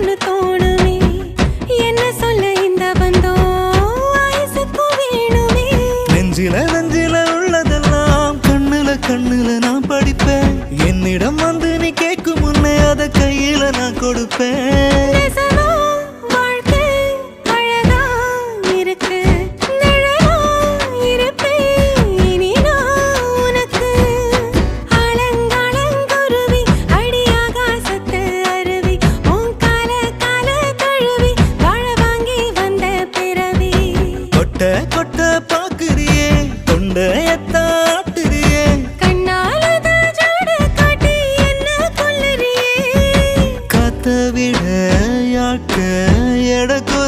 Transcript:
ஒன்னு தோணுமே என்ன சொல்ல இந்த பந்தம் ஆயுசுக்கு வேணுமே நெஞ்சில நெஞ்சில உள்ளதெல்லாம் கண்ணுல கண்ணுல நான் படிப்பேன் என்னிடம் வந்து நீ கேட்கும் முன்னே அத கையில நான் கொடுப்பேன் கொட்ட பாக்குறியே தொண்டையத்தாட்டுறியே கண்ணாலத ஜோட காட்டி என்ன கொல்லறியே காத்த விட யாக்க எடக்கு